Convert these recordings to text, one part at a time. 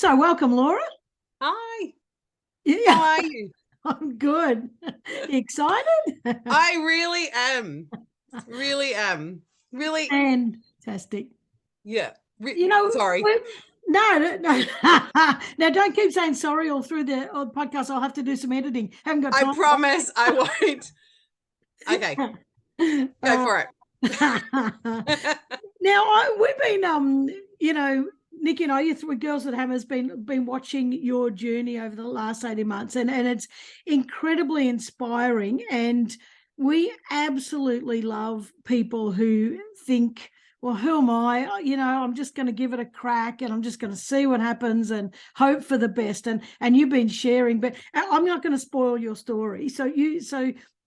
So welcome, Laura. Hi, how Yeah, are you? I'm good. You excited? I really am. Really am. Really, Fantastic. yeah. You know, Sorry. we, no. Now don't keep saying sorry all through the podcast. I'll have to do some editing. Haven't got I time. promise I won't. Okay, go Uh, for it. now we've been Nikki and I, you three girls at Hammer's been watching your journey over the last 18 months, and it's incredibly inspiring. And we absolutely love people who think, well, who am I? I'm just going to give it a crack, and I'm just going to see what happens and hope for the best. And you've been sharing, but I'm not going to spoil your story. So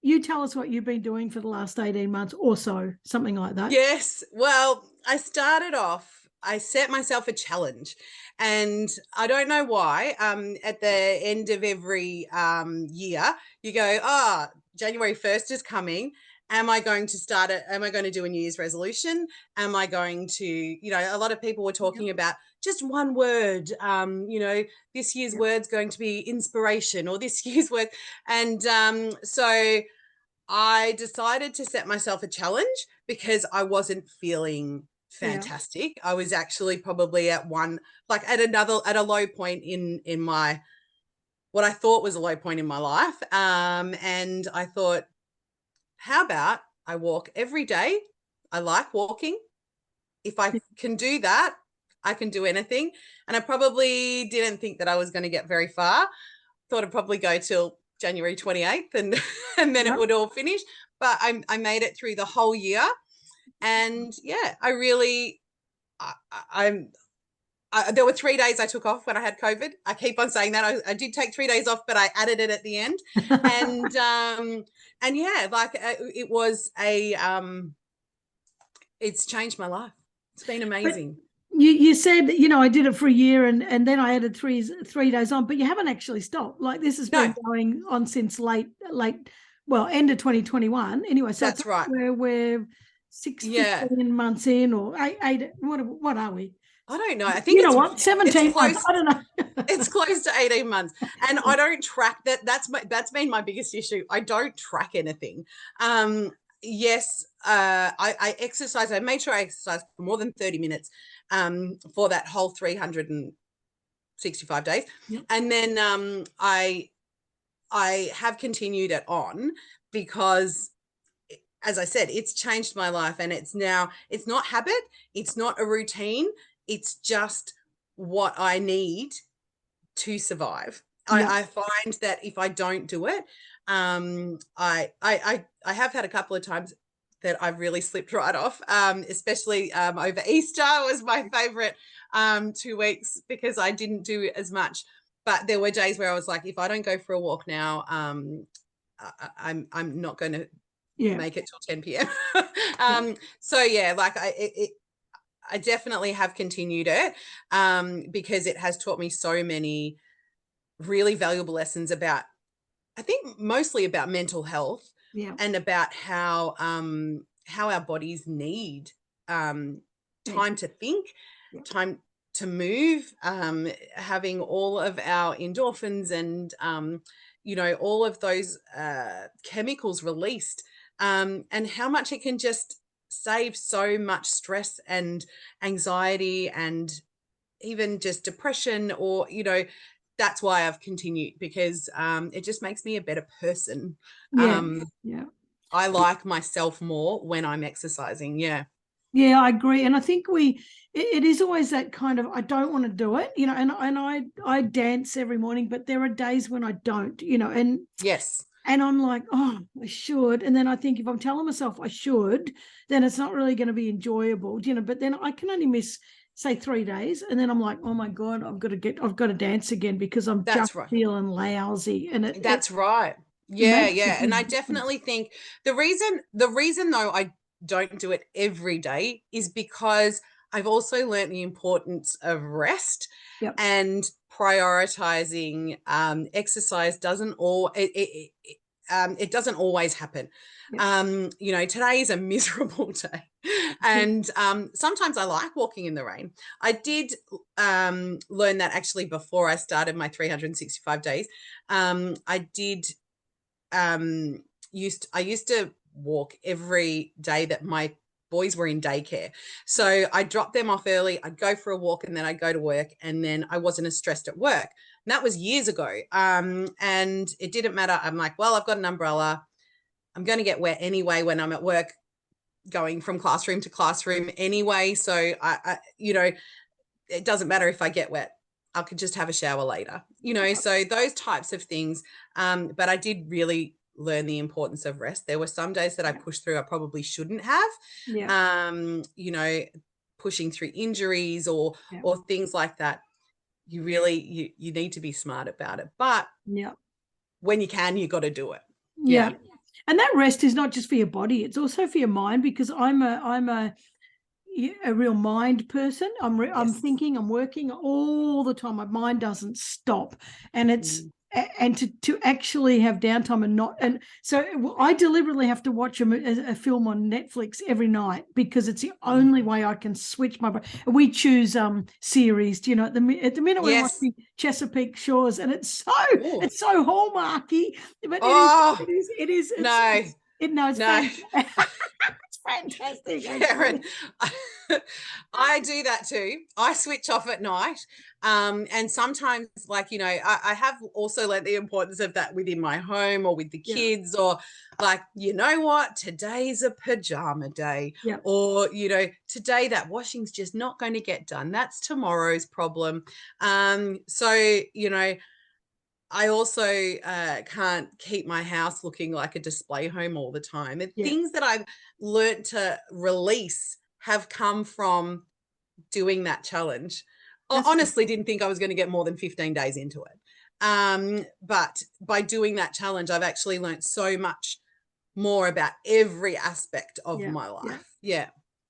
you tell us what you've been doing for the last 18 months or so, something like that. Yes. Well, I set myself a challenge, and I don't know why. At the end of every year, you go, January 1st is coming. Am I going to start it? Am I going to do a New Year's resolution? Am I going to, a lot of people were Yep. talking about just one word, this year's Yep. word's going to be inspiration, or this year's word. And so I decided to set myself a challenge because I wasn't feeling Yeah. fantastic. I was actually probably at a low point in my what I thought was a low point in my life. And I thought, how about I walk every day? I like walking. If I can do that, I can do anything. And I probably didn't think that I was going to get very far. Thought I'd probably go till January 28th and and then it Yep. would all finish. But I made it through the whole year. And yeah, there were 3 days I took off when I had COVID. I keep on saying that. I did take 3 days off, but I added it at the end. And yeah, it was it's changed my life. It's been But amazing. you said, I did it for a year, and then I added 3 days on, but you haven't actually stopped. Like, this has been No, going on since well, end of 2021. Anyway, so it's that's right. we're six, Yeah. 15 months in, or eight, what are we? I don't know. I think You know what? it's 17 months. close. I don't know. It's close to 18 months. And I don't track that. That's been my biggest issue. I don't track anything. Yes, I exercise. I made sure I exercise for more than 30 minutes for that whole 365 days. Yep. And then I have continued it on because, as I said, it's changed my life, and it's not habit, it's not a routine, it's just what I need to survive. Yep. I find that if I don't do it, I have had a couple of times that I've really slipped right off, especially over Easter was my favorite 2 weeks because I didn't do as much. But there were days where I was like, if I don't go for a walk now, I'm not going to Yeah. make it till 10 p.m. So yeah, I definitely have continued it because it has taught me so many really valuable lessons about, I think, mostly about mental health Yeah. and about how our bodies need time to think, Yeah. time to move, having all of our endorphins and all of those chemicals released, and how much it can just save so much stress and anxiety and even just depression, or that's why I've continued, because it just makes me a better person. Yeah. Yeah. I like myself more when I'm exercising. Yeah. Yeah, I agree, and I think it is always that kind of, I don't want to do it, and I dance every morning, but there are days when I don't, Yes. and I'm like, oh, I should, and then I think if I'm telling myself I should, then it's not really going to be enjoyable, But then I can only miss, say, 3 days, and then I'm like, oh my god, I've got to dance again because I'm just That's right. feeling lousy, and it That's right. Yeah, makes a yeah. And I big difference. definitely think the reason though I don't do it every day is because I've also learned the importance of rest Yep. and prioritizing. Exercise doesn't all it doesn't always happen. Yeah. You know, today is a miserable day. And sometimes I like walking in the rain. I did learn that actually before I started my 365 days. I did I used to walk every day that my boys were in daycare. So I dropped them off early, I'd go for a walk, and then I'd go to work, and then I wasn't as stressed at work. And that was years ago. And it didn't matter. I'm like, well, I've got an umbrella. I'm going to get wet anyway when I'm at work, going from classroom to classroom anyway. So I you know, it doesn't matter if I get wet. I could just have a shower later, you know, so those types of things. But I did really learn the importance of rest. There were some days that I pushed through I probably shouldn't have, you know, pushing through injuries or things like that. You really, you need to be smart about it. But when you can, you got to do it. Yeah. And that rest is not just for your body, it's also for your mind, because I'm a real mind person. I'm thinking, I'm working all the time. My mind doesn't stop, and it's and to actually have downtime and not, and so I deliberately have to watch a film on Netflix every night, because it's the only way I can switch my brain. We choose series, you know, at the minute we're watching Chesapeake Shores, and it's so hallmarky, but it is no. It's fantastic. Karen, I do that too. I switch off at night. And sometimes, like, you know, I have also learned the importance of that within my home or with the kids, or like, you know what, today's a pajama day, or, you know, today that washing's just not going to get done. That's tomorrow's problem. So, you know, I also can't keep my house looking like a display home all the time. And things that I've learned to release have come from doing that challenge. I honestly didn't think I was going to get more than 15 days into it. But by doing that challenge, I've actually learned so much more about every aspect of my life.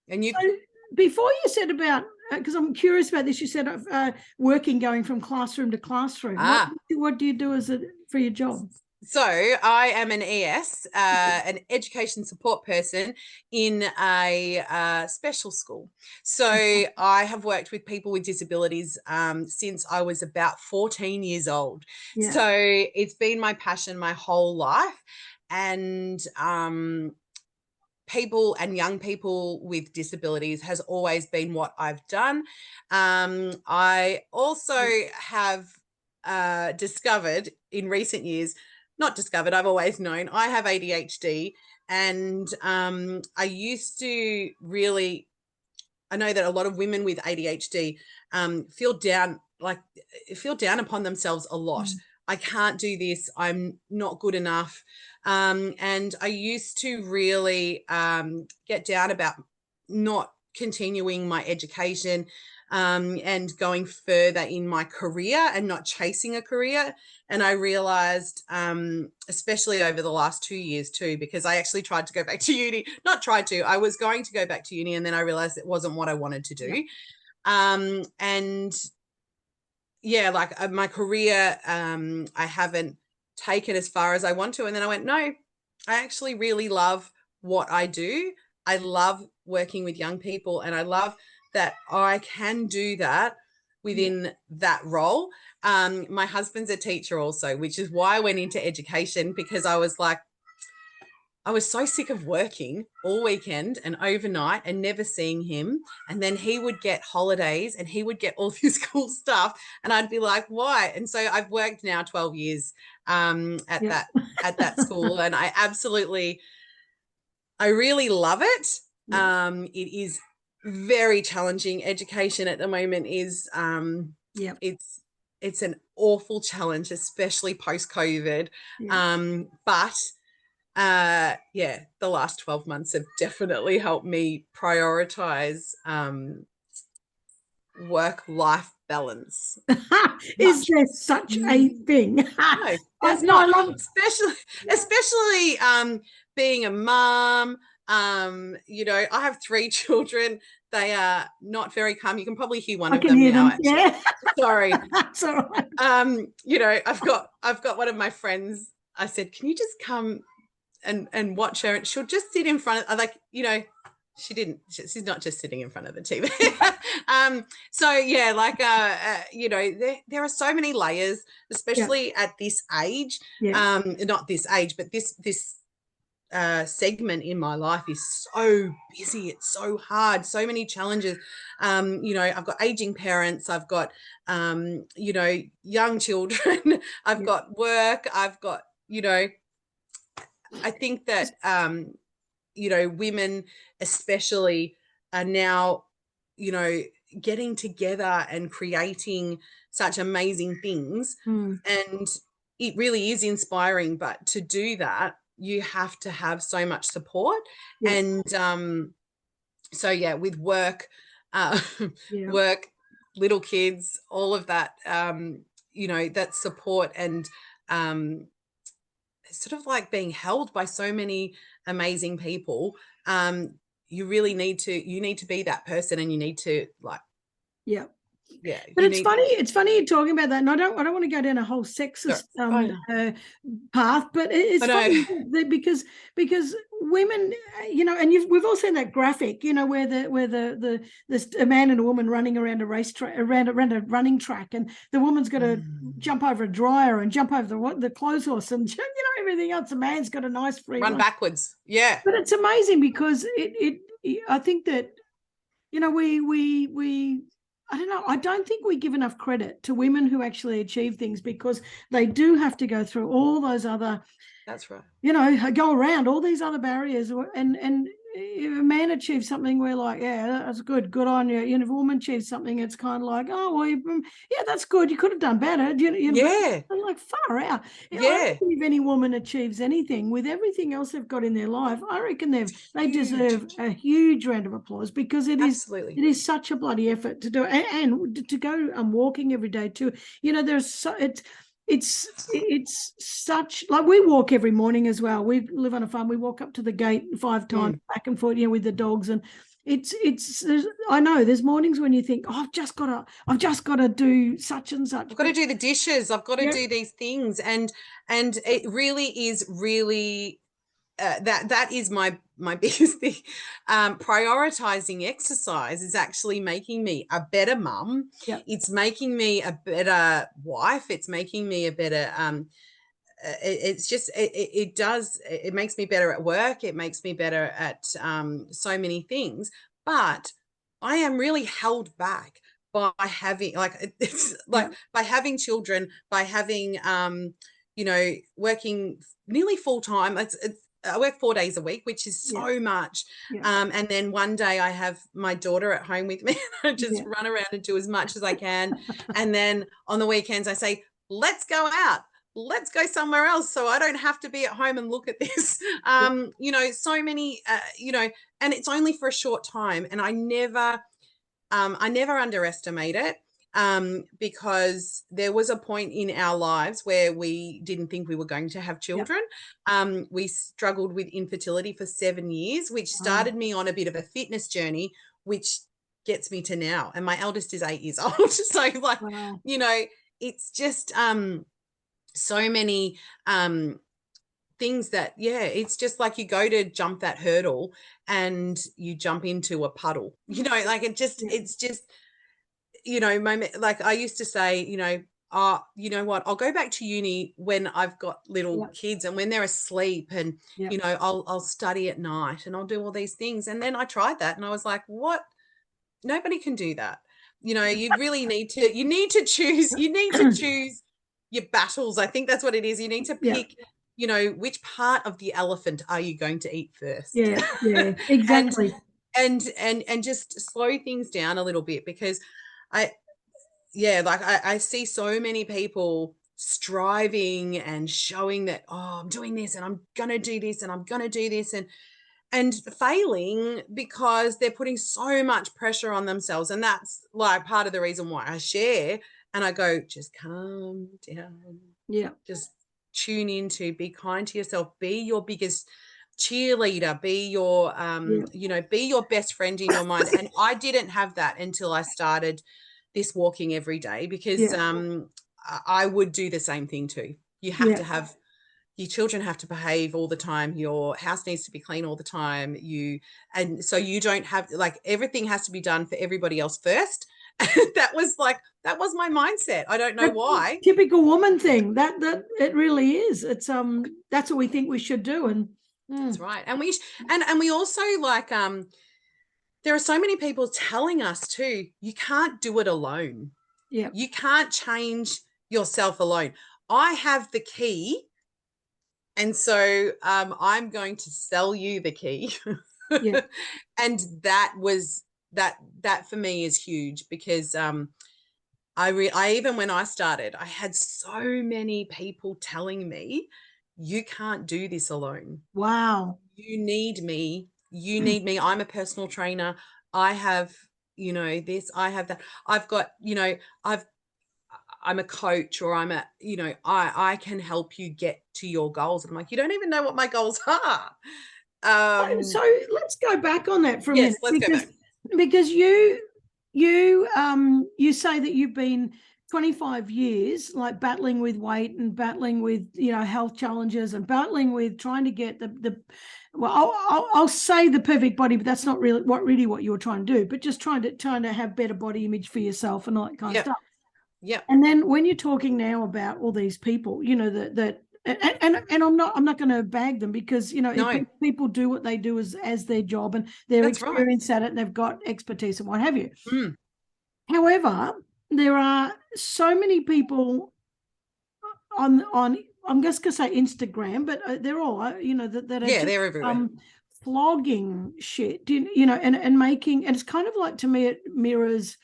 And you... So before you said about, because I'm curious about this, you said working, going from classroom to classroom. What do you do for your job? So I am an ES, an education support person in a special school. So I have worked with people with disabilities since I was about 14 years old. So it's been my passion my whole life. And people and young people with disabilities has always been what I've done. I also have discovered in recent years, not discovered, I've always known, I have ADHD. And I used to really, I know that a lot of women with ADHD feel down upon themselves a lot. I can't do this. I'm not good enough. And I used to really get down about not continuing my education and going further in my career and not chasing a career. And I realized, especially over the last 2 years too, because I actually tried to go back to uni, I was going to go back to uni, and then I realized it wasn't what I wanted to do. And like my career, I haven't taken as far as I want to. And then I went, no, I actually really love what I do. I love working with young people, and I love that I can do that within that role. My husband's a teacher also, which is why I went into education, because I was like, I was so sick of working all weekend and overnight and never seeing him. And then he would get holidays and he would get all this cool stuff. And I'd be like, why? And so I've worked now 12 years at that school. And I really love it. It is very challenging. Education at the moment is, it's an awful challenge, especially post-COVID. But the last 12 months have definitely helped me prioritize work-life balance. Is there such a thing? No, there's not. Especially being a mom. You know, I have 3 children. They are not very calm. You can probably hear one of them now. Actually. Sorry. That's all right. You know, I've got one of my friends I said, can you just come and watch her? And she'll just sit in front of, like, you know, she didn't, she's not just sitting in front of the TV. So yeah, like, you know, there are so many layers, especially at this age. Not this age, but this segment in my life is so busy. It's so hard, so many challenges. You know, I've got aging parents, I've got, you know, young children, I've got work, I've got, you know, I think that, you know, women especially are now, you know, getting together and creating such amazing things. And it really is inspiring. But to do that, you have to have so much support. And so, yeah, with work, work, little kids, all of that, you know, that support and sort of like being held by so many amazing people. You really need to be that person, and you need to, like, but it's funny you're talking about that, and I don't want to go down a whole sexist path, but it's funny that because women, you know, and we've all seen that graphic, you know, where a man and a woman running around a racetrack, around a running track, and the woman's got to jump over a dryer and jump over the clothes horse, and, you know, everything else. The man's got a nice free run backwards. Yeah, but it's amazing because I think that, you know, we I don't know. I don't think we give enough credit to women who actually achieve things, because they do have to go through all those other, that's right, you know, go around all these other barriers. And if a man achieves something, we're like, yeah, that's good on you. You know, if a woman achieves something, it's kind of like, oh, well, yeah, that's good. You could have done better. You know, yeah, I'm like, far out. yeah. I reckon if any woman achieves anything with everything else they've got in their life, I reckon they deserve a huge round of applause, because it is such a bloody effort to do it, and to go walking every day too. You know, it's such, like, we walk every morning as well. We live on a farm. We walk up to the gate 5 times back and forth, you know, with the dogs. And it's I know there's mornings when you think, oh, I've just got to do such and such. I've got to do the dishes. I've got to do these things. And it really is that is my biggest thing. Prioritizing exercise is actually making me a better mum. It's making me a better wife. It's making me a better, it's just, it makes me better at work. It makes me better at so many things. But I am really held back by having, like, it's like, by having children, by having, you know, working nearly full time. I work 4 days a week, which is so much. And then one day I have my daughter at home with me, and I just run around and do as much as I can. And then on the weekends I say, let's go out. Let's go somewhere else, so I don't have to be at home and look at this. You know, so many, you know, and it's only for a short time. And I never underestimate it. Because there was a point in our lives where we didn't think we were going to have children. We struggled with infertility for 7 years, which started me on a bit of a fitness journey, which gets me to now. And my eldest is 8 years old. So, like, you know, it's just so many things that, it's just like you go to jump that hurdle and you jump into a puddle, you know, like it's just, you know, like I used to say, you know, you know what, I'll go back to uni when I've got little kids and when they're asleep, and, you know, I'll study at night and I'll do all these things. And then I tried that and I was like, what? Nobody can do that. You know, you really need to choose your battles. I think that's what it is. You need to pick, you know, which part of the elephant are you going to eat first? Exactly. and just slow things down a little bit, because I see so many people striving and showing that, oh, I'm doing this and I'm going to do this and I'm going to do this, and failing because they're putting so much pressure on themselves. And that's like part of the reason why I share, and I go, just calm down. Just tune into, be kind to yourself, be your biggest cheerleader, be your, you know, be your best friend in your mind. And I didn't have that until I started this walking every day, because I would do the same thing too. You have to have your children have to behave all the time, your house needs to be clean all the time, and so you don't have, like, everything has to be done for everybody else first. That was my mindset. I don't know That's why. typical woman thing. That it really is. It's that's what we think we should do, and that's right. And we also, like, there are so many people telling us too, you can't do it alone. yeah, You can't change yourself alone. I have the key, and so I'm going to sell you the key. yeah. And that for me is huge, because I even, when I started, I had so many people telling me, you can't do this alone. Wow. You need me. You need me. I'm a personal trainer. I have, this, I have that. I've got, I'm a coach, or I can help you get to your goals. And I'm like, you don't even know what my goals are. So let's go back on that for a Yes, minute, let's go back. because you say that you've been 25 years like battling with weight and battling with health challenges and battling with trying to get the well, I'll say the perfect body, but that's not really what you were trying to do, but just trying to have better body image for yourself and all that kind of stuff. Yep. And then when you're talking now about all these people, that and I'm not going to bag them, because No, if people do what they do as their job, and they're that's right. experienced at it and they've got expertise and what have you. Mm. However, there are so many people on I'm just going to say Instagram, but they're all that are Yeah, just they're everywhere. flogging shit, and making, and it's kind of like, to me, it mirrors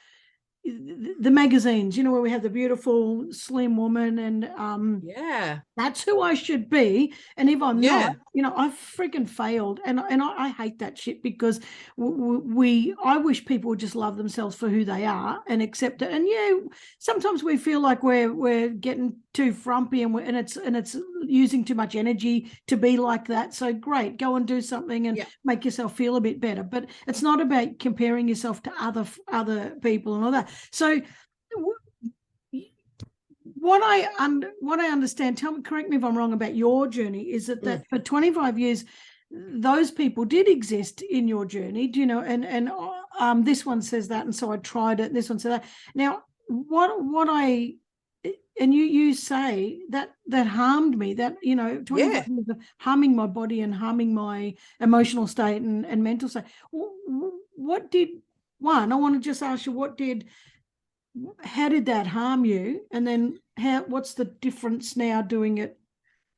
the magazines, where we have the beautiful slim woman, and Yeah. that's who I should be. And if I'm not, Yeah. I've freaking failed. And I hate that shit, because I wish people would just love themselves for who they are and accept it. And sometimes we feel like we're getting too frumpy, and it's using too much energy to be like that. So great, go and do something and make yourself feel a bit better. But it's not about comparing yourself to other people and all that. So what I understand, correct me if I'm wrong about your journey, is that for 25 years, those people did exist in your journey, and this one says that, and so I tried it. This one said that. Now, and you say that harmed me, that 25 years of harming my body and harming my emotional state and mental state. What did I want to just ask you, how did that harm you? And then what's the difference now doing it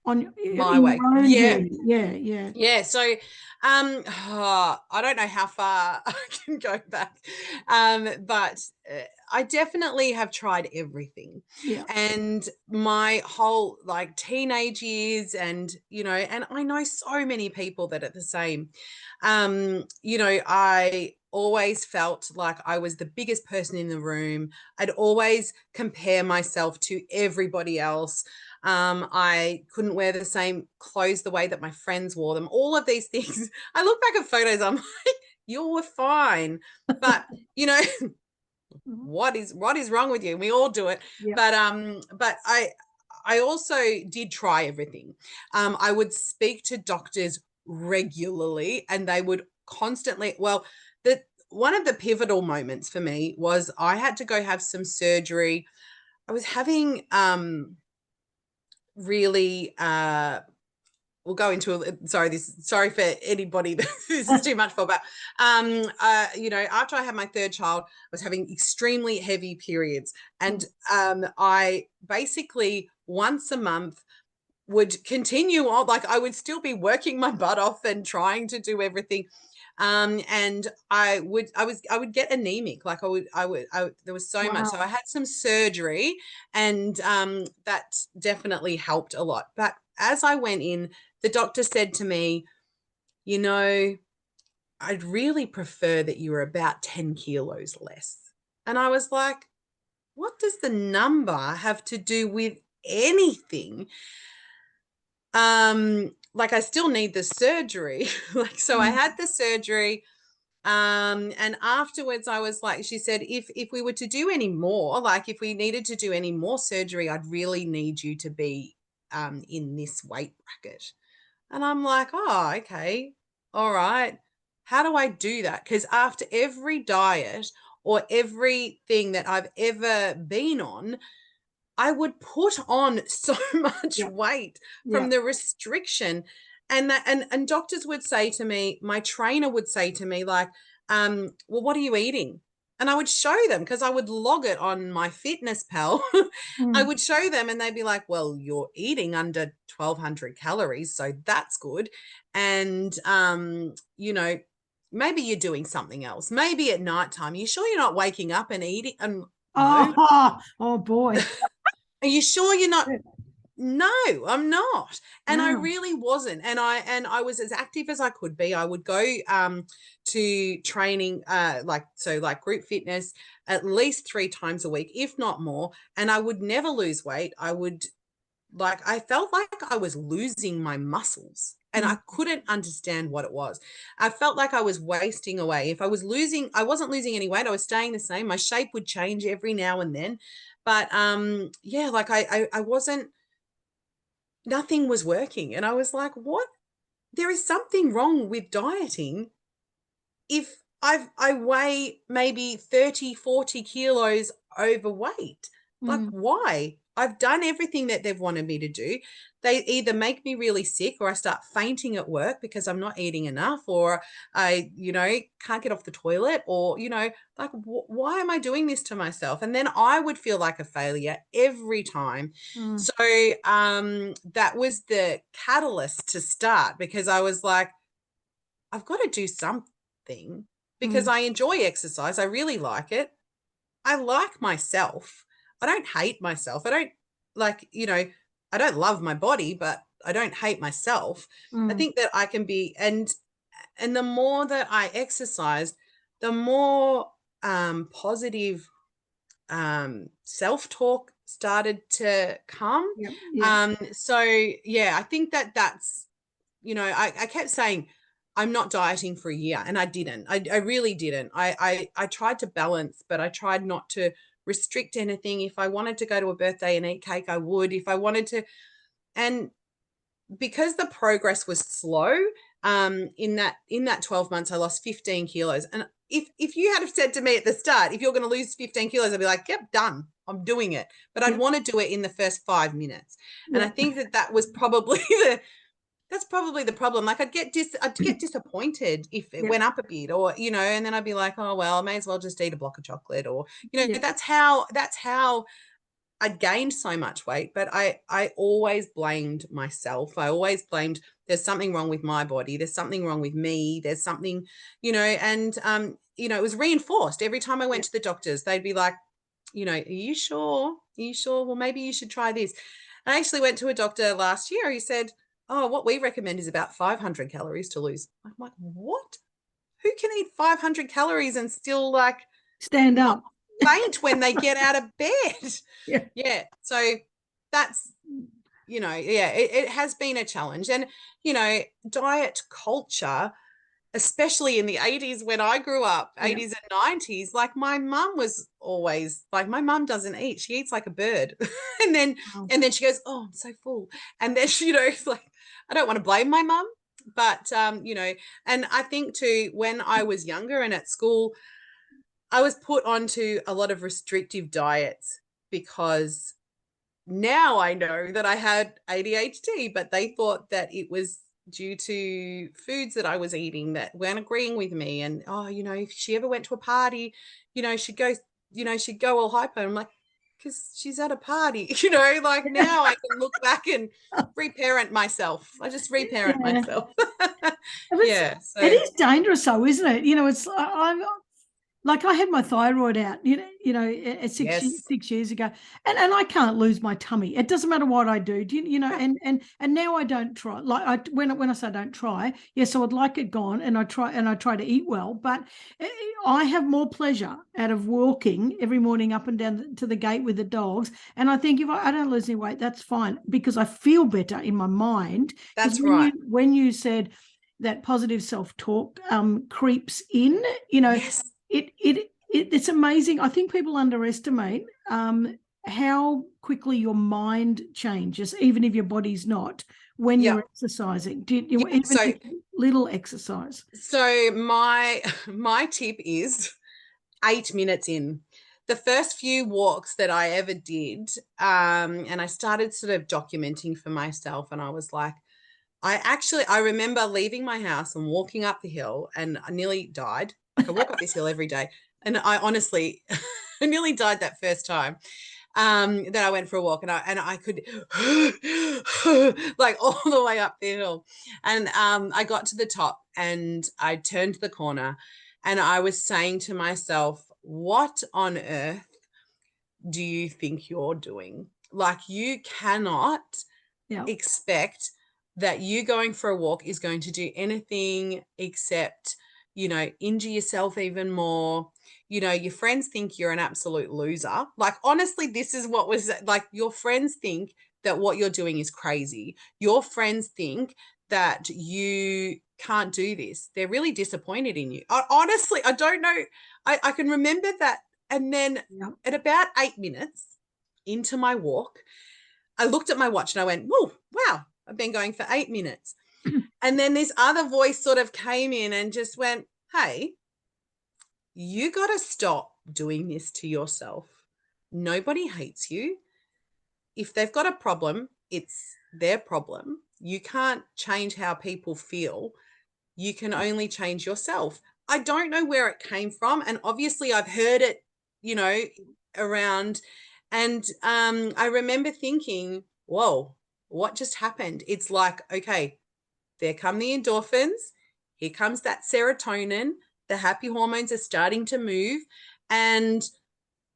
in My way. your own Yeah. journey? Yeah. Yeah. So I don't know how far I can go back. But I definitely have tried everything. Yeah. And my whole, like, teenage years, and and I know so many people that are the same. I always felt like I was the biggest person in the room. I'd always compare myself to everybody else. I couldn't wear the same clothes the way that my friends wore them. All of these things. I look back at photos, I'm like, you were fine. But, what is wrong with you? We all do it. Yeah. But I also did try everything. I would speak to doctors regularly, and they would constantly, one of the pivotal moments for me was I had to go have some surgery. I was having really we'll go into sorry for anybody that this is too much for, but after I had my third child, I was having extremely heavy periods, and I basically once a month would continue on, like, I would still be working my butt off and trying to do everything. And I would get anemic. Like, there was so much. So I had some surgery, and that definitely helped a lot. But as I went in, the doctor said to me, I'd really prefer that you were about 10 kilos less. And I was like, what does the number have to do with anything? Like, I still need the surgery. So I had the surgery. And afterwards I was like, she said, if we were to do any more, like if we needed to do any more surgery, I'd really need you to be in this weight bracket. And I'm like, oh, okay, all right. How do I do that? Because after every diet or everything that I've ever been on, I would put on so much Yeah. weight Yeah. from the restriction. And doctors would say to me, my trainer would say to me, like, well, what are you eating? And I would show them because I would log it on my fitness pal. I Mm. would show them and they'd be like, well, you're eating under 1,200 calories, so that's good. And you know, maybe you're doing something else. Maybe at nighttime. Are you sure you're not waking up and eating? And no. Oh boy. Are you sure you're not? Yeah. No, I'm not. And I Wow. really wasn't. And I was as active as I could be. I would go to training like group fitness at least 3 times a week, if not more. And I would never lose weight. I felt like I was losing my muscles and Mm. I couldn't understand what it was. I felt like I was wasting away. If I was losing, I wasn't losing any weight. I was staying the same. My shape would change every now and then. But yeah, like I wasn't, nothing was working. And I was like, what? There is something wrong with dieting if I weigh maybe 30, 40 kilos overweight. Like, Mm. why? I've done everything that they've wanted me to do. They either make me really sick or I start fainting at work because I'm not eating enough, or I, can't get off the toilet, or, like, why am I doing this to myself? And then I would feel like a failure every time. Mm. So that was the catalyst to start, because I was like, I've got to do something, because Mm. I enjoy exercise. I really like it. I like myself. I don't hate myself. I don't I don't love my body, but I don't hate myself. I Mm. think that I can be, and the more that I exercised, the more positive self-talk started to come. Yep. Yeah. So yeah, I think that that's, I kept saying, I'm not dieting for a year, and I didn't. I really didn't. I tried to balance, but I tried not to restrict anything. If I wanted to go to a birthday and eat cake, I would. If I wanted to, and because the progress was slow, in that 12 months, I lost 15 kilos. And if you had said to me at the start, if you're going to lose 15 kilos, I'd be like, yep, done. I'm doing it. But I'd Yep. want to do it in the first 5 minutes. And I Yep. think that was probably that's probably the problem. Like, I'd get disappointed if it Yep. went up a bit, or and then I'd be like, oh well, I may as well just eat a block of chocolate, or Yep. that's how I gained so much weight. But I always blamed myself. I always blamed, there's something wrong with my body, there's something wrong with me, there's something, and it was reinforced every time I went Yep. to the doctors. They'd be like, are you sure? Are you sure? Well, maybe you should try this. I actually went to a doctor last year. He said, oh, what we recommend is about 500 calories to lose. I'm like, what? Who can eat 500 calories and still, like, Stand not up. faint when they get out of bed? Yeah. Yeah. So that's, yeah, it has been a challenge. And, diet culture, especially in the 80s when I grew up, Yeah. 80s and 90s, like, my mum was always like, my mum doesn't eat. She eats like a bird. and then Wow. and then she goes, oh, I'm so full. And then, it's like, I don't want to blame my mum, but, and I think too, when I was younger and at school, I was put onto a lot of restrictive diets because now I know that I had ADHD, but they thought that it was due to foods that I was eating that weren't agreeing with me. And, oh, if she ever went to a party, she'd go all hyper. I'm like, because she's at a party, like, now I can look back and reparent myself. I just reparent Yeah. myself. It's, Yeah. it So, is dangerous though, isn't it? It's like I had my thyroid out, at yes, 6 years ago, and I can't lose my tummy. It doesn't matter what I do. yeah, And now I don't try. Like when I say don't try, yes, I would like it gone, and I try to eat well, but I have more pleasure out of walking every morning up and down to the gate with the dogs. And I think if I don't lose any weight, that's fine, because I feel better in my mind. Because that's right. when you said that positive self-talk creeps in, Yes. it's amazing. I think people underestimate how quickly your mind changes, even if your body's not, when Yeah. you're exercising. Did you Yeah. even if little exercise? So my tip is 8 minutes in. The first few walks that I ever did, and I started sort of documenting for myself, and I was like, I remember leaving my house and walking up the hill, and I nearly died. Like, I walk up this hill every day, and I honestly I nearly died that first time. That I went for a walk, and I could like all the way up the hill. And I got to the top, and I turned the corner, and I was saying to myself, what on earth do you think you're doing? Like, you cannot expect that you going for a walk is going to do anything except, injure yourself even more. Your friends think you're an absolute loser. Like, honestly, this is what was like, your friends think that what you're doing is crazy. Your friends think that you can't do this. They're really disappointed in you. Honestly, I don't know. I can remember that. And then at about 8 minutes into my walk, I looked at my watch and I went, whoa, wow, I've been going for 8 minutes. And then this other voice sort of came in and just went, hey, you got to stop doing this to yourself. Nobody hates you. If they've got a problem, it's their problem. You can't change how people feel. You can only change yourself. I don't know where it came from. And obviously I've heard it, around. And I remember thinking, whoa, what just happened? It's like, okay, there come the endorphins. Here comes that serotonin. The happy hormones are starting to move. And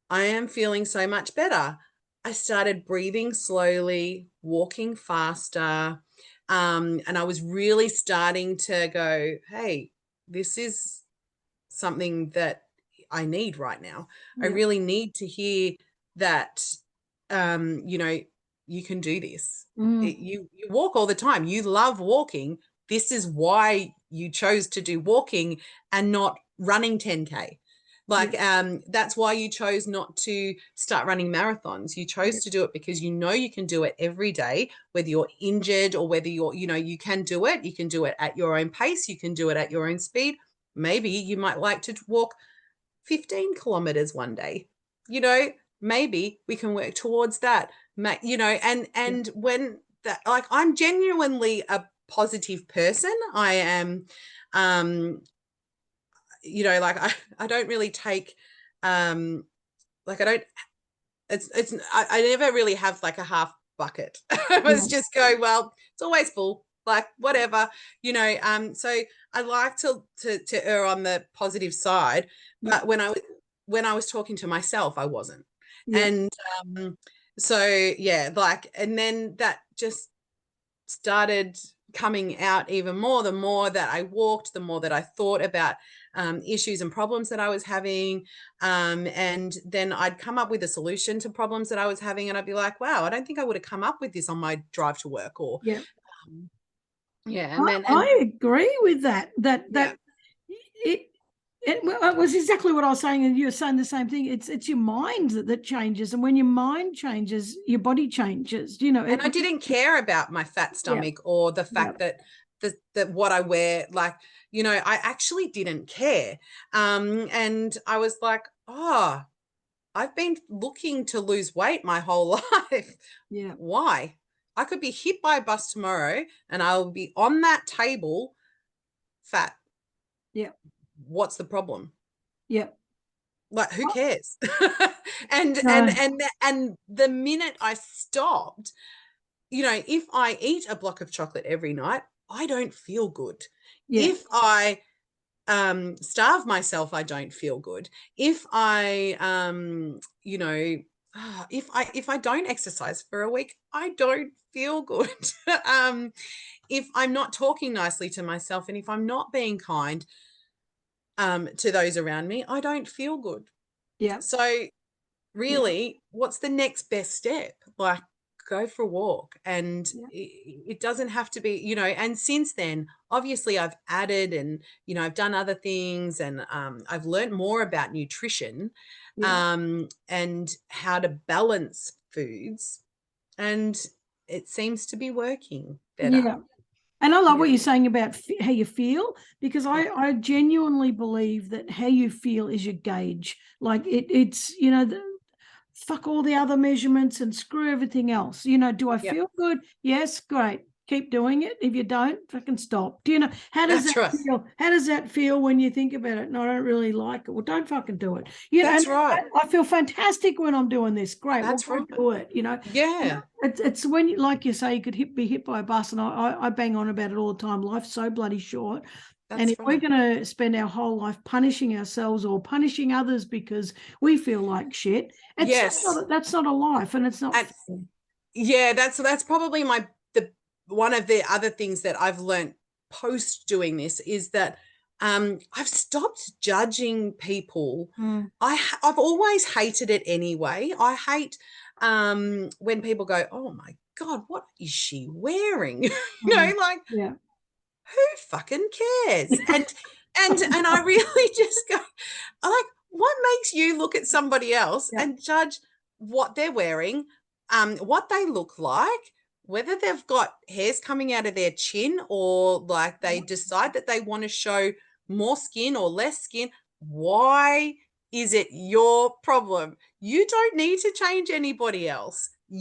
I am feeling so much better. I started breathing slowly, walking faster. And I was really starting to go, hey, this is something that I need right now. I really need to hear that, you can do this. You walk all the time. You love walking. This is why you chose to do walking and not running 10K. Like, that's why you chose not to start running marathons. You chose to do it because you know you can do it every day, whether you're injured or whether you're, you can do it. You can do it at your own pace. You can do it at your own speed. Maybe you might like to walk 15 kilometers one day. Maybe we can work towards that. And when that, like, I'm genuinely a positive person. I am, like, I don't really take, like, I don't, I never really have like a half bucket. I was just go, well, it's always full, like, whatever, so I like to err on the positive side. But when I was talking to myself, I wasn't. And so like, and then that just started coming out even more. The more that I walked, the more that I thought about issues and problems that I was having. And then I'd come up with a solution to problems that I was having, and I'd be like, wow, I don't think I would have come up with this on my drive to work. Or and then I agree with that. It was exactly what I was saying, and you were saying the same thing. It's your mind that changes, and when your mind changes, your body changes. And I didn't care about my fat stomach or the fact that what I wear, like, I actually didn't care. And I was like, oh, I've been looking to lose weight my whole life. Why? I could be hit by a bus tomorrow and I'll be on that table fat. What's the problem? Like, who cares? and the minute I stopped, if I eat a block of chocolate every night, I don't feel good. If I starve myself, I don't feel good. If I if I don't exercise for a week, I don't feel good. If I'm not talking nicely to myself, and if I'm not being kind to those around me, I don't feel good. So really, what's the next best step? Like, go for a walk. And Yeah. it doesn't have to be, you know, and since then, obviously I've added and, you know, I've done other things, and I've learned more about nutrition Yeah. and how to balance foods. And it seems to be working better. Yeah. And I love Yeah. what you're saying about how you feel, because Yeah. I genuinely believe that how you feel is your gauge. Like it's, you know, fuck all the other measurements and screw everything else. You know, do I Yeah. feel good? Yes, great. Keep doing it. If you don't, fucking stop. Do you know how does That's that right. feel? How does that feel when you think about it? And I don't really like it. Well, don't fucking do it. You know, That's and right. I feel fantastic when I'm doing this. Great, well, That's go right. do it. You know, Yeah. it's when you, like you say, you could be hit by a bus, and I bang on about it all the time. Life's so bloody short. And That's if we're right. going to spend our whole life punishing ourselves or punishing others because we feel like shit, Yes. that's not a life, and it's not And fair. yeah, that's probably the one of the other things that I've learned post doing this is that I've stopped judging people. Mm, I've always hated it anyway. I hate when people go, "Oh my God, what is she wearing?" You know, mm, like, yeah. who fucking cares? And I really just go, like, what makes you look at somebody else Yeah. and judge what they're wearing, what they look like, whether they've got hairs coming out of their chin, or like they decide that they want to show more skin or less skin? Why is it your problem? You don't need to change anybody else. No.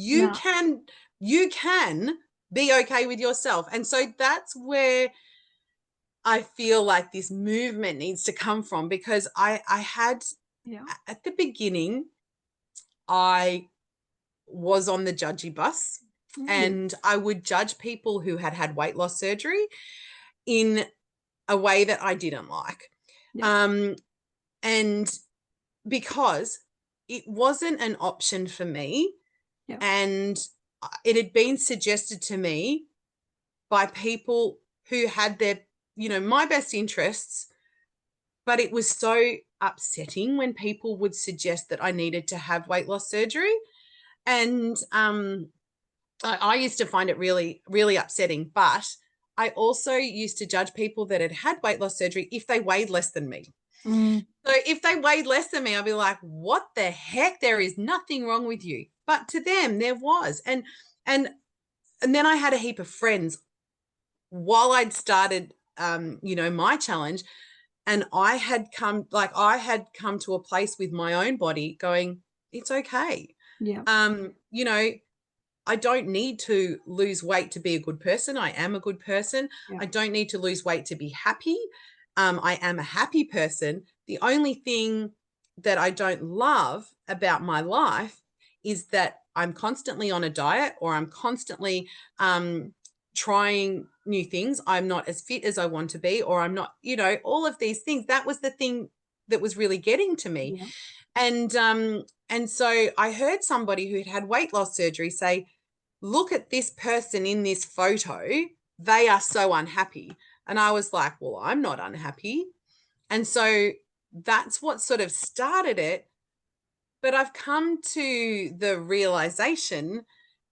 You can be okay with yourself. And so that's where I feel like this movement needs to come from, because I had Yeah. at the beginning, I was on the judgy bus, Yeah. and I would judge people who had had weight loss surgery in a way that I didn't like. Yeah. Um, and because it wasn't an option for me, Yeah. and it had been suggested to me by people who had their, you know, my best interests. But it was so upsetting when people would suggest that I needed to have weight loss surgery. And I used to find it really, really upsetting. But I also used to judge people that had had weight loss surgery if they weighed less than me. Mm, So if they weighed less than me, I'd be like, what the heck? There is nothing wrong with you. But to them, there was. And then I had a heap of friends while I'd started, you know, my challenge. And I had come to a place with my own body going, it's okay. yeah. You know, I don't need to lose weight to be a good person. I am a good person. Yeah. I don't need to lose weight to be happy. I am a happy person. The only thing that I don't love about my life is that I'm constantly on a diet, or I'm constantly trying new things. I'm not as fit as I want to be, or I'm not, you know, all of these things. That was the thing that was really getting to me. Yeah. And so I heard somebody who'd had weight loss surgery say, look at this person in this photo. They are so unhappy. And I was like, well, I'm not unhappy. And so that's what sort of started it. But I've come to the realization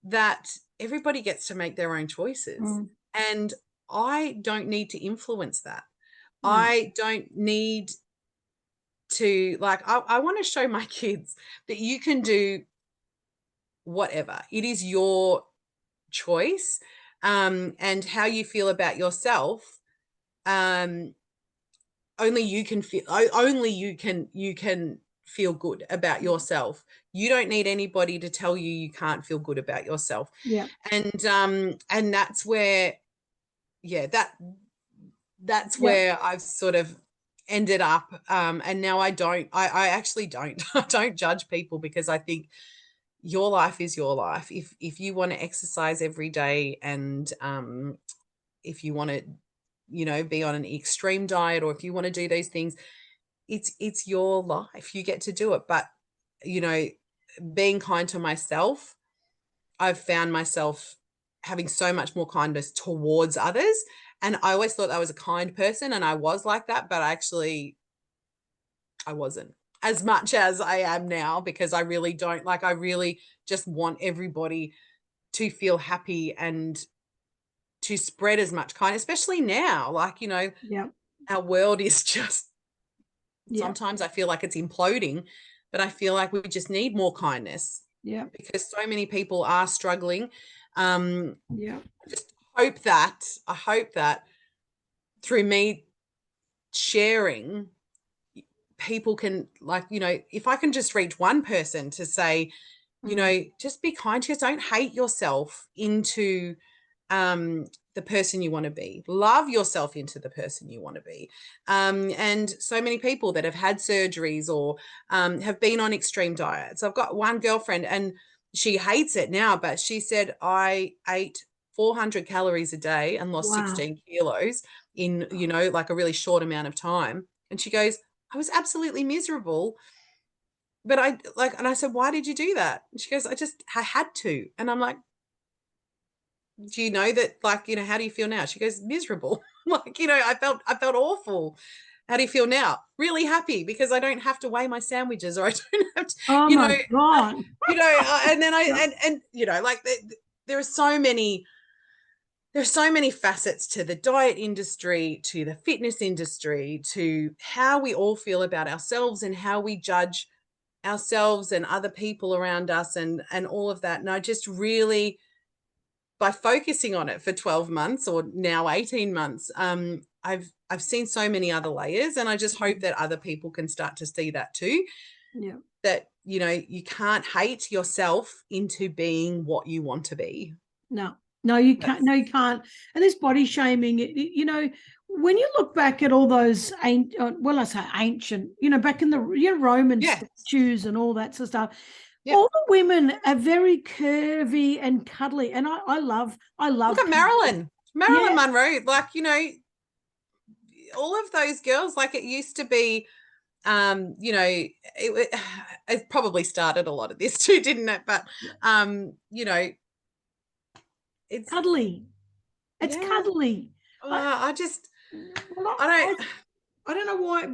that everybody gets to make their own choices. Mm, And I don't need to influence that. no. I don't need to, like, I want to show my kids that you can do whatever. It is your choice. And how you feel about yourself, um, only you can feel good about yourself. You don't need anybody to tell you you can't feel good about yourself. Yeah. And that's where, yeah, that's Yeah. where I've sort of ended up. And now I actually don't I don't judge people, because I think your life is your life. If you want to exercise every day, and if you want to, you know, be on an extreme diet, or if you want to do those things, it's your life. You get to do it. But, you know, being kind to myself, I've found myself having so much more kindness towards others. And I always thought I was a kind person, and I was like that, but actually I wasn't as much as I am now, because I really don't, like, I really just want everybody to feel happy and to spread as much kindness, especially now. Like, you know, Yeah. our world is just, Yeah. sometimes I feel like it's imploding, but I feel like we just need more kindness Yeah. because so many people are struggling. Yeah. Just I hope that through me sharing, people can, like, you know, if I can just reach one person to say, you know, just be kind to yourself, don't hate yourself into the person you want to be. Love yourself into the person you want to be. And so many people that have had surgeries or have been on extreme diets. I've got one girlfriend and she hates it now, but she said, I ate 400 calories a day and lost Wow. 16 kilos in, you know, like a really short amount of time. And she goes, I was absolutely miserable. But and I said, why did you do that? And she goes, I had to. And I'm like, do you know that, like, you know, how do you feel now? She goes, miserable. Like, you know, I felt awful. How do you feel now? Really happy because I don't have to weigh my sandwiches, or I don't have to, Oh you my know, God. you know, and then Yeah. and you know, like there are so many, there's so many facets to the diet industry, to the fitness industry, to how we all feel about ourselves and how we judge ourselves and other people around us and all of that. And I just really, by focusing on it for 12 months or now 18 months, I've seen so many other layers, and I just hope that other people can start to see that too. Yeah. That, you know, you can't hate yourself into being what you want to be. No, no, you can't. No, you can't. And this body shaming, you know, when you look back at all those well, I say ancient, you know, back in the Roman Yeah. statues and all that sort of stuff, Yep. all the women are very curvy and cuddly, and I love Look at cuddly. Marilyn Yeah, Monroe. Like, you know, all of those girls, like it used to be, you know, it probably started a lot of this too, didn't it? But, you know, it's, cuddly. It's yeah, cuddly. I, I just, well, I I, don't, I don't know why,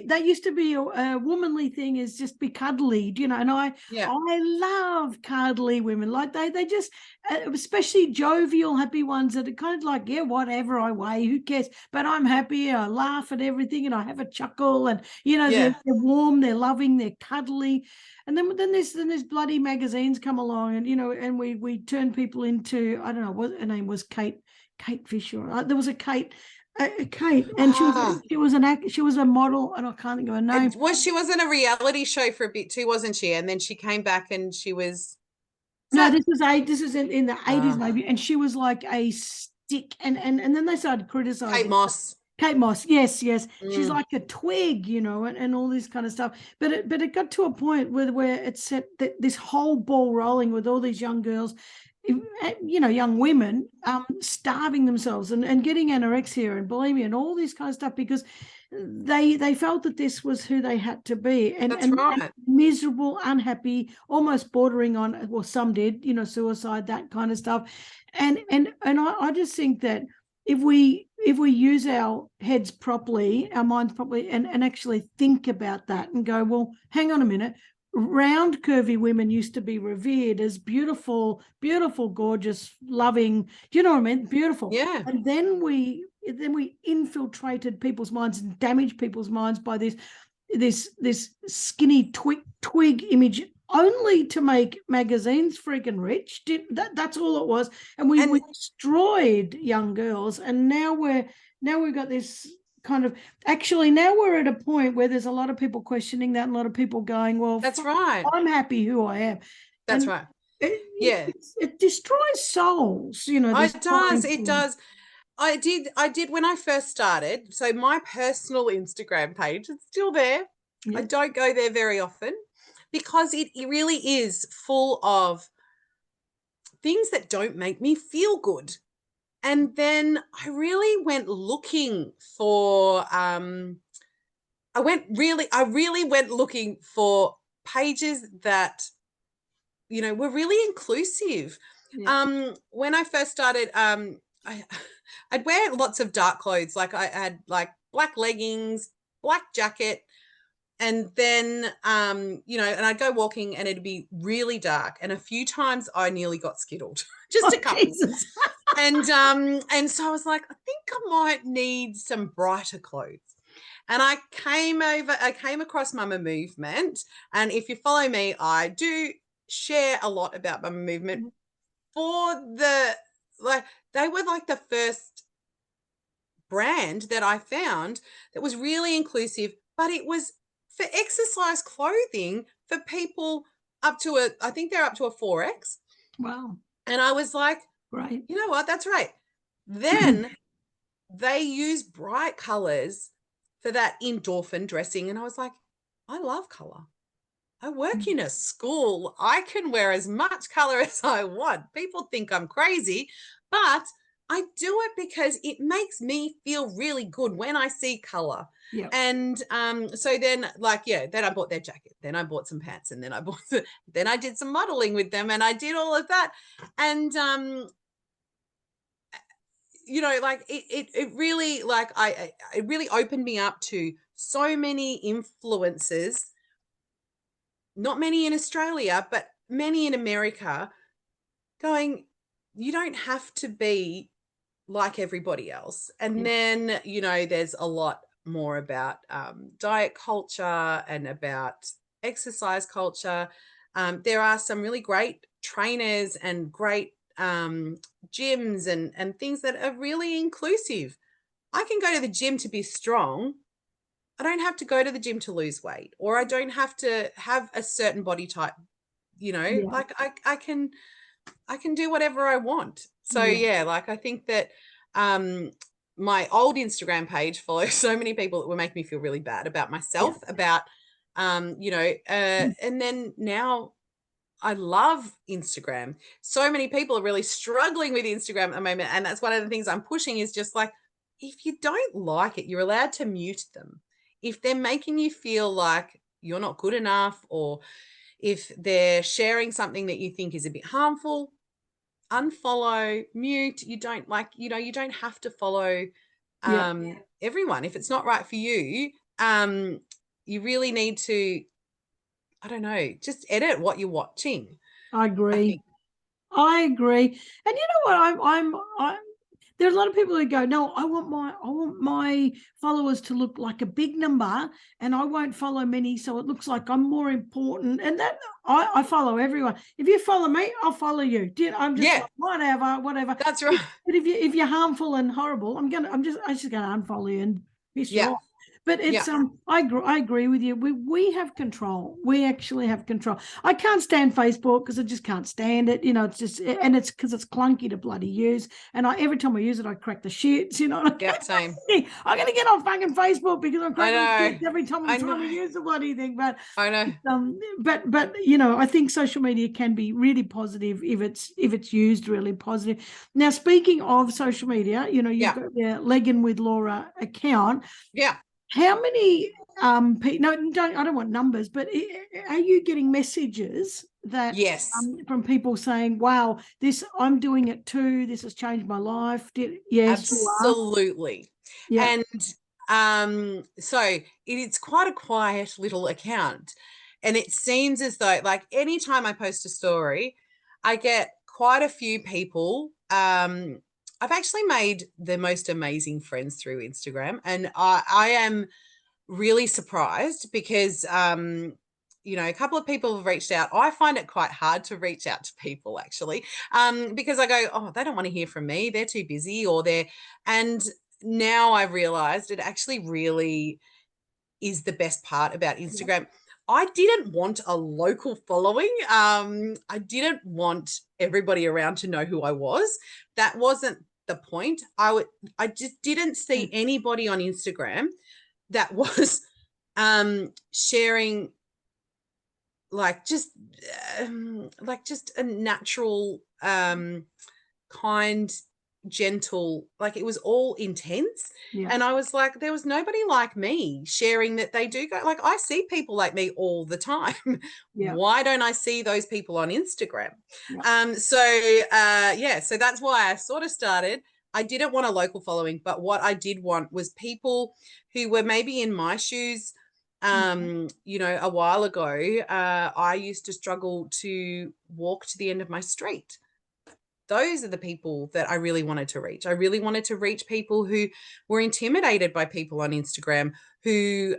that used to be a womanly thing, is just be cuddly, you know. And yeah, I love cuddly women, like they just, especially jovial, happy ones that are kind of like, yeah, whatever, I weigh, who cares? But I'm happy. I laugh at everything, and I have a chuckle, and you know, yeah. they're warm, they're loving, they're cuddly. And then there's bloody magazines come along, and you know, and we turn people into, I don't know what her name was, Kate Fisher. There was a Kate. Kate, and Ah, she was a model, and I can't think of her name. she was in a reality show for a bit too, wasn't she? And then she came back and she was, is No, that, this is in the 80s uh, maybe, and she was like a stick, and then they started Kate criticizing Moss? Kate Moss. Yes, yes, she's Mm, like a twig, you know, and all this kind of stuff. But it got to a point where it set this whole ball rolling with all these young girls, you know, young women, starving themselves and getting anorexia and bulimia and all this kind of stuff, because they felt that this was who they had to be, that's and right. miserable, unhappy, almost bordering on, well, some did, you know, suicide, that kind of stuff. And I just think that if we use our heads properly, our minds properly, and actually think about that and go, well, hang on a minute, round curvy women used to be revered as beautiful, beautiful, gorgeous, loving, do you know what I mean, beautiful. Yeah, And then we infiltrated people's minds and damaged people's minds by this skinny twig image, only to make magazines freaking rich. That's all it was. And we and destroyed young girls, and now we've got this kind of, actually, now we're at a point where there's a lot of people questioning that, and a lot of people going, well, that's right. I'm happy who I am. That's And right. it, Yeah, it destroys souls, you know, this it does. time It thing. does. I did when I first started. So my personal Instagram page is still there. I Yeah. don't go there very often because it really is full of things that don't make me feel good. And then I really went looking for I really went looking for pages that, you know, were really inclusive. Yeah. When I first started, I'd wear lots of dark clothes. Like I had like black leggings, black jacket, and then you know, and I'd go walking and it'd be really dark, and a few times I nearly got skittled. Just Oh, a couple. Jesus. And so I was like, I think I might need some brighter clothes. And I came across Mama Movement. And if you follow me, I do share a lot about Mama Movement for the, like, they were like the first brand that I found that was really inclusive, but it was for exercise clothing for people up to I think they're up to a 4X. Wow. And I was like, Great. you know what? That's right. Then they use bright colors for that endorphin dressing. And I was like, I love color. I work in a school. I can wear as much color as I want. People think I'm crazy, but I do it because it makes me feel really good when I see color. Yeah. And so then, like, yeah, then I bought their jacket. Then I bought some pants, and then then I did some modeling with them, and I did all of that. And you know, like it really, like, it really opened me up to so many influences, not many in Australia, but many in America, going, you don't have to be like everybody else. And Yeah. then, you know, there's a lot more about diet culture and about exercise culture. There are some really great trainers and great gyms and things that are really inclusive. I can go to the gym to be strong. I don't have to go to the gym to lose weight, or I don't have to have a certain body type, you know, Yeah. like I can do whatever I want. So Yeah. yeah, like I think that my old Instagram page follows so many people that were making me feel really bad about Yeah. myself, about you know, and then now I love Instagram. So many people are really struggling with Instagram at the moment. And that's one of the things I'm pushing, is just like, if you don't like it, you're allowed to mute them. If they're making you feel like you're not good enough, or if they're sharing something that you think is a bit harmful, unfollow, mute. You don't, like, you know, you don't have to follow Yeah. everyone. If it's not right for you, you really need to, I don't know, just edit what you're watching, I I agree. think. I agree. And you know what? I'm there's a lot of people who go, no, I want my followers to look like a big number, and I won't follow many, so it looks like I'm more important. And that I follow everyone. If you follow me, I'll follow you. I'm just Yeah, like, whatever, whatever. that's right. But if you're harmful and horrible, I'm just gonna unfollow you and piss you Yeah, off. But yeah, it's I agree with you. We have control. We actually have control. I can't stand Facebook because I just can't stand it. You know, it's just, and it's because it's clunky to bloody use. And every time I use it, I crack the shits. You know, yeah, same. I'm gonna get on fucking Facebook because I'm I cracking the know. shits every time I'm I trying to know. use the bloody thing. I know. But you know, I think social media can be really positive if it's used really positive. Now, speaking of social media, you know, you've Yeah, got your Legging with Laura account. yeah. How many no, don't, I don't want numbers, but are you getting messages that Yes, from people saying, wow, this, I'm doing it too, this has changed my life? Yes, you are. absolutely. Yeah. And so it's quite a quiet little account. And it seems as though, like, anytime I post a story, I get quite a few people. I've actually made the most amazing friends through Instagram, and I am really surprised because you know, a couple of people have reached out. I find it quite hard to reach out to people, actually, because I go, oh, they don't want to hear from me, they're too busy, or they're, and now I've realized it actually really is the best part about Yeah. Instagram. I didn't want a local following. I didn't want everybody around to know who I was. That wasn't the point. I just didn't see anybody on Instagram that was sharing, like just a natural, kind, gentle, like, it was all intense. Yeah. And I was like, there was nobody like me sharing that they do go, like, I see people like me all the time. Yeah. Why don't I see those people on Instagram? Yeah. Yeah, so that's why I sort of started. I didn't want a local following, but what I did want was people who were maybe in my shoes, You know, a while ago, I used to struggle to walk to the end of my street. Those are the people that I really wanted to reach. I really wanted to reach people who were intimidated by people on Instagram, who,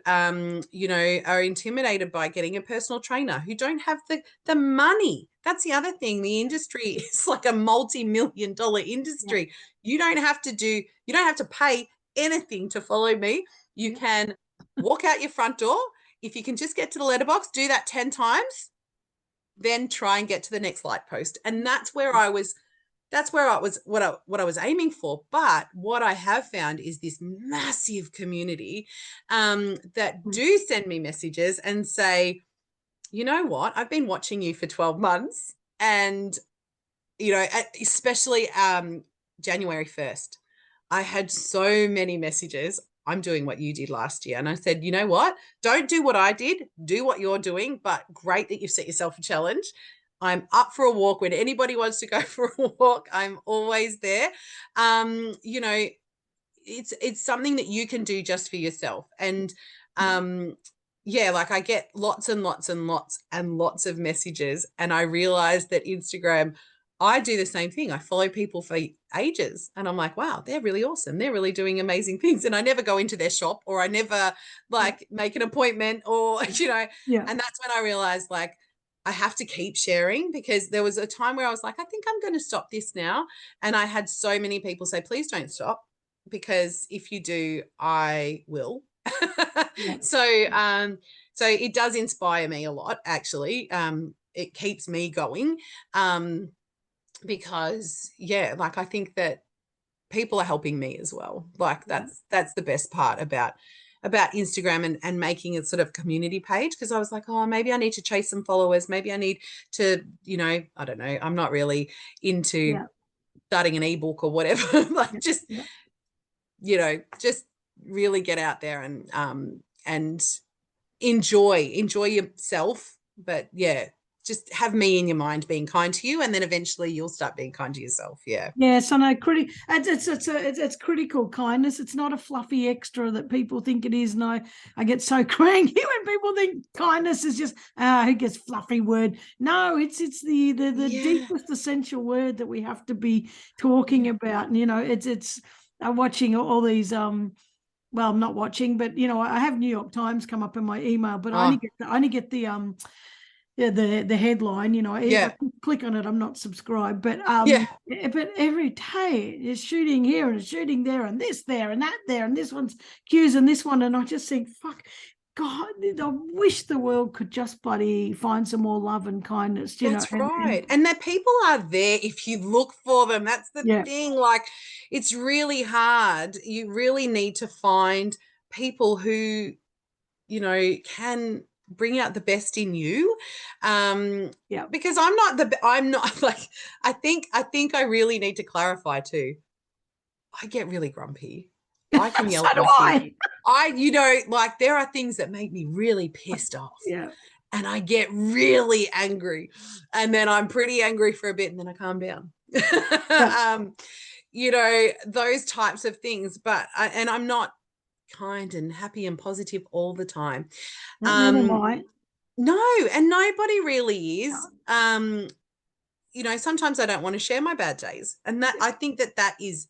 you know, are intimidated by getting a personal trainer, who don't have the money. That's the other thing. The industry is like a multi-million-dollar industry. You don't have to pay anything to follow me. You can walk out your front door. If you can just get to the letterbox, do that 10 times, then try and get to the next like post. And that's where I was what I was aiming for. But what I have found is this massive community that do send me messages and say, you know what, I've been watching you for 12 months, and you know, especially January 1st, I had so many messages. I'm doing what you did last year. And I said, you know what? Don't do what I did. Do what you're doing. But great that you've set yourself a challenge. I'm up for a walk. When anybody wants to go for a walk, I'm always there. You know, it's something that you can do just for yourself. And yeah, like I get lots and lots and lots and lots of messages. And I realized that Instagram, I do the same thing. I follow people for ages and I'm like, wow, they're really awesome. They're really doing amazing things. And I never go into their shop, or I never like make an appointment, or, you know, and that's when I realized like I have to keep sharing, because there was a time where I was like, I think I'm going to stop this now. And I had so many people say, please don't stop, because if you do, I will. So it does inspire me a lot, actually. It keeps me going. Because like I think that people are helping me as well. Like that's the best part about Instagram and making a sort of community page, because I was like, oh, maybe I need to chase some followers. Maybe I need to, you know, I don't know. I'm not really into starting an ebook or whatever. Like just, you know, just really get out there and enjoy yourself. But just have me in your mind being kind to you, and then eventually you'll start being kind to yourself. Yes, I know. It's critical kindness. It's not a fluffy extra that people think it is. No, I get so cranky when people think kindness is just who gets fluffy word. No, it's the deepest essential word that we have to be talking about. And you know, it's I'm watching all these well, I'm not watching, but you know, I have New York Times come up in my email, but I only get the the headline, you know. If I click on it, I'm not subscribed, but every day it's shooting here and it's shooting there and this there and that there, and this one's cues and this one, and I just think, fuck, God, I wish the world could just bloody find some more love and kindness, you know. That's right. And that people are there if you look for them. That's the thing. Like, it's really hard. You really need to find people who, you know, can bring out the best in you. Because I'm not like, I think I really need to clarify too. I get really grumpy. I can yell at my kids. You know, like there are things that make me really pissed off. And I get really angry, and then I'm pretty angry for a bit, and then I calm down. You know, those types of things. But and I'm not kind and happy and positive all the time. No, and nobody really is. You know, sometimes I don't want to share my bad days, and that I think that is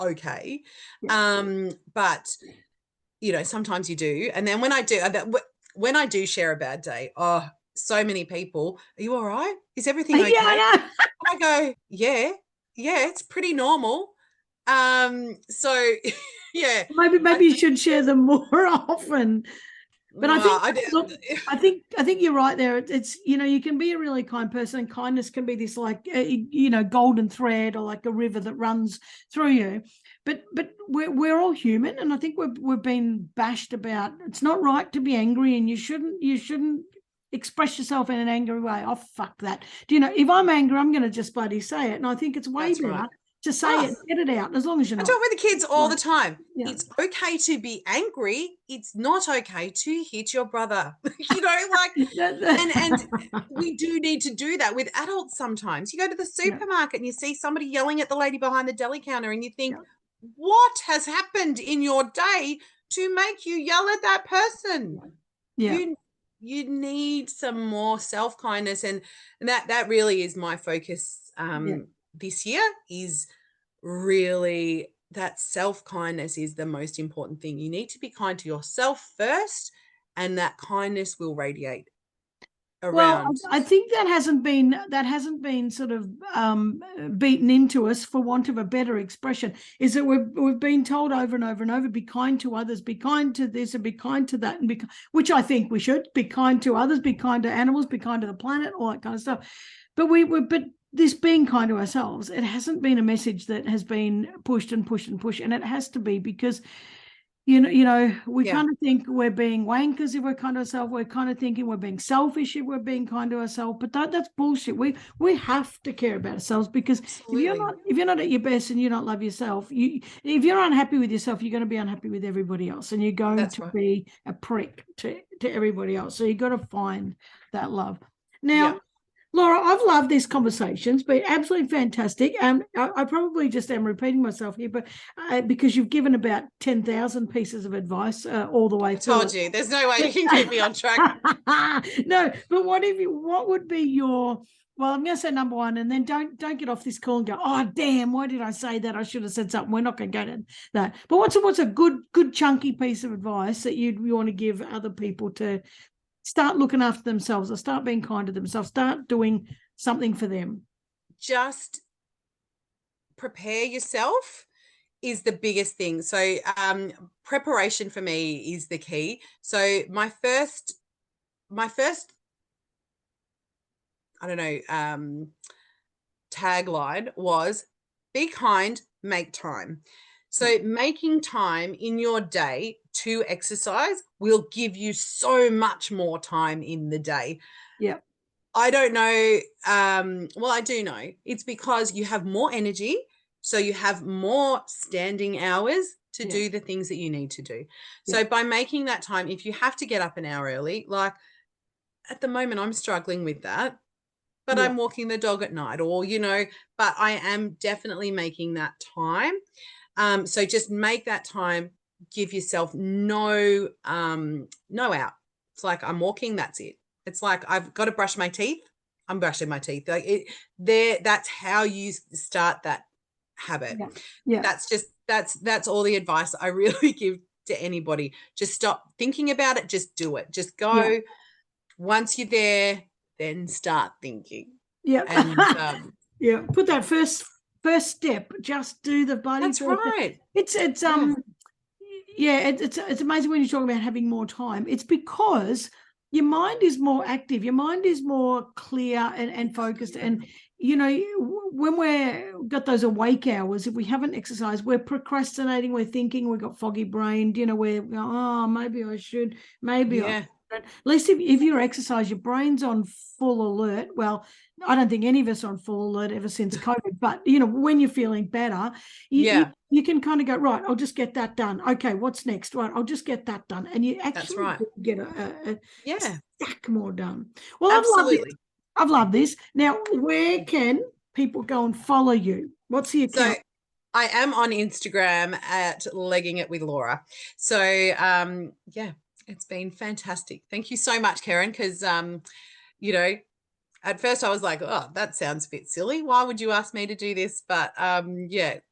okay. But you know, sometimes you do, and then when I do share a bad day, oh, so many people, are you all right? Is everything okay? I go, yeah, it's pretty normal. So maybe you should share them more often. But I think you're right there. It's, you know, you can be a really kind person, and kindness can be this like you know, golden thread, or like a river that runs through you. But we're all human, and I think we've been bashed about it's not right to be angry, and you shouldn't express yourself in an angry way. Oh, fuck that. Do you know, if I'm angry, I'm going to just bloody say it, and I think it's way better to say it, get it out, as long as you're not. I do it with the kids all the time. It's okay to be angry. It's not okay to hit your brother. You know, like, and we do need to do that with adults sometimes. You go to the supermarket and you see somebody yelling at the lady behind the deli counter, and you think, what has happened in your day to make you yell at that person? Yeah. You need some more self-kindness, and that really is my focus Yeah. this year, is really that self-kindness is the most important thing. You need to be kind to yourself first, and that kindness will radiate Well, around. I think that hasn't been sort of beaten into us, for want of a better expression. Is that we've been told over and over and over, be kind to others, be kind to this, and be kind to that, and which I think we should be kind to others, be kind to animals, be kind to the planet, all that kind of stuff. But this being kind to ourselves, it hasn't been a message that has been pushed and pushed and pushed, and it has to be, because we Yeah. kind of think we're being wankers if we're kind to ourselves. We're kind of thinking we're being selfish if we're being kind to ourselves. But that's bullshit. We have to care about ourselves, because Absolutely. if you're not at your best and you don't love yourself, if you're unhappy with yourself, you're going to be unhappy with everybody else, and you're going That's to right. be a prick to everybody else. So you've got to find that love. Yeah. Now, Laura, I've loved this conversation. It's been absolutely fantastic. I probably just am repeating myself here, but because you've given about 10,000 pieces of advice all the way I through. told you, there's no way you can keep me on track. No, but what would be your, well, I'm going to say number one, and then don't get off this call and go, oh, damn, why did I say that? I should have said something. We're not going to go to that. But what's a good chunky piece of advice that you want to give other people to start looking after themselves, or start being kind to themselves, start doing something for them? Just prepare yourself is the biggest thing. So preparation for me is the key. So my first I don't know tagline was, be kind, make time. So making time in your day to exercise will give you so much more time in the day. Yeah. I don't know. Well, I do know. It's because you have more energy. So you have more standing hours to Yeah. do the things that you need to do. So Yeah. by making that time, if you have to get up an hour early, like at the moment, I'm struggling with that, but Yeah. I'm walking the dog at night, or, but I am definitely making that time. So just make that time, give yourself no out. It's like, I'm walking, that's it. It's like, I've got to brush my teeth, I'm brushing my teeth. Like that's how you start that habit. Yeah. Yeah. That's all the advice I really give to anybody. Just stop thinking about it, just do it. Just go. Yeah. Once you're there, then start thinking. Yeah. And yeah. Put that first step. Just do the bloody that's first step. right. It's it's amazing when you talk about having more time. It's because your mind is more active, your mind is more clear and focused. And when we're got those awake hours, if we haven't exercised, we're procrastinating, we're thinking, we've got foggy brained, we're oh, maybe I should, maybe Yeah. at least if you're exercise, your brain's on full alert. Well, I don't think any of us are on full alert ever since COVID, but when you're feeling better, you can kind of go, right, I'll just get that done. Okay, what's next? Right, I'll just get that done. And you actually right. get a stack more done. Well, absolutely. I've loved this. Now, where can people go and follow you? What's the account? So I am on Instagram at Legging It with Laura. So it's been fantastic. Thank you so much, Karen, because at first I was like, oh, that sounds a bit silly. Why would you ask me to do this? But I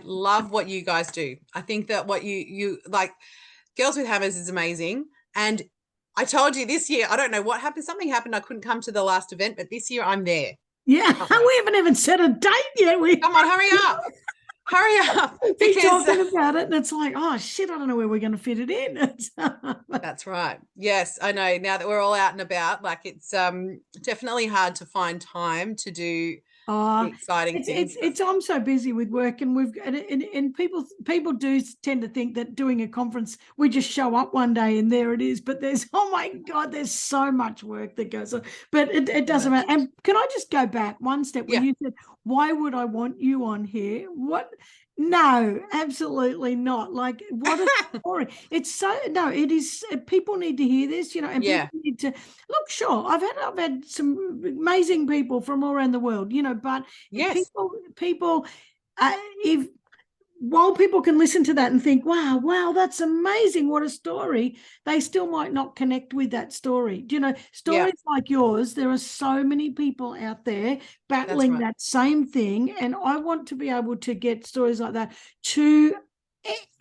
love what you guys do. I think that what you like, Girls with Hammers, is amazing. And I told you this year, I don't know what happened. Something happened. I couldn't come to the last event, but this year I'm there. Yeah, we haven't even set a date yet. Come on, hurry up. Hurry up. Keep talking about it, and it's like, oh, shit, I don't know where we're going to fit it in. That's right. Yes, I know. Now that we're all out and about, like, it's definitely hard to find time to do exciting things. I'm so busy with work, and and people do tend to think that doing a conference, we just show up one day and there it is. But there's, oh my God, there's so much work that goes on. But it doesn't matter. And can I just go back one step when you said, why would I want you on here? What? No, absolutely not. Like, what a story. It's so, no, it is, people need to hear this, and people need to look. Sure, I've had some amazing people from all around the world, but people if while people can listen to that and think, wow, that's amazing, what a story, they still might not connect with that story. Do you know, Yeah, stories like yours, there are so many people out there that's battling right. that same thing. And I want to be able to get stories like that to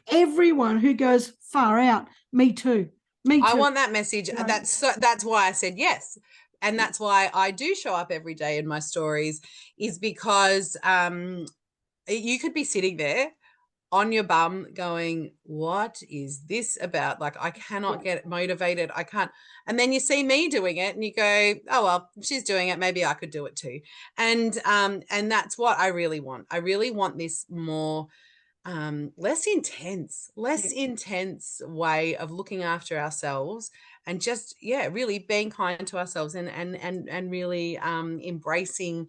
everyone who goes, far out, me too, me I too. want that message. You know, That's why I said yes. And that's why I do show up every day in my stories, is because you could be sitting there on your bum going, what is this about? Like, I cannot get motivated. I can't. And then you see me doing it and you go, oh, well, she's doing it. Maybe I could do it too. And that's what I really want. I really want this more less intense way of looking after ourselves, and just, yeah, really being kind to ourselves, and really embracing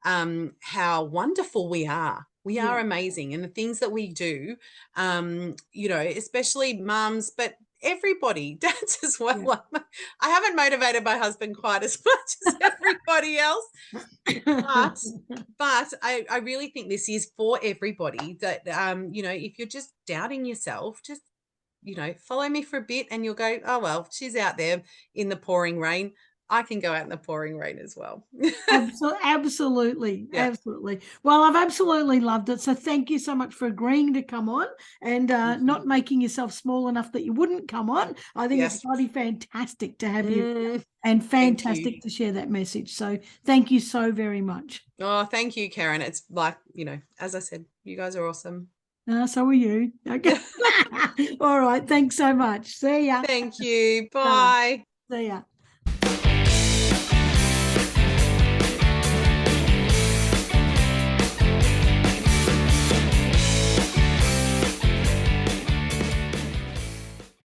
how wonderful we are. We are yeah, amazing. And the things that we do, you know, especially mums, but everybody, dads as well. yeah. I haven't motivated my husband quite as much as everybody else, but I really think this is for everybody, that you know, if you're just doubting yourself, just, you know, follow me for a bit and you'll go, oh well, she's out there in the pouring rain, I can go out in the pouring rain as well. Absolutely, Yeah. absolutely. Well, I've absolutely loved it. So thank you so much for agreeing to come on and Thank you. not making yourself small enough that you wouldn't come on. I think it's Yes. bloody fantastic to have you and Thank you. fantastic to share that message. So thank you so very much. Oh, thank you, Karen. It's like, you know, as I said, you guys are awesome. So are you. Okay. All right. Thanks so much. See ya. Thank you. Ta-ra. Bye. See ya.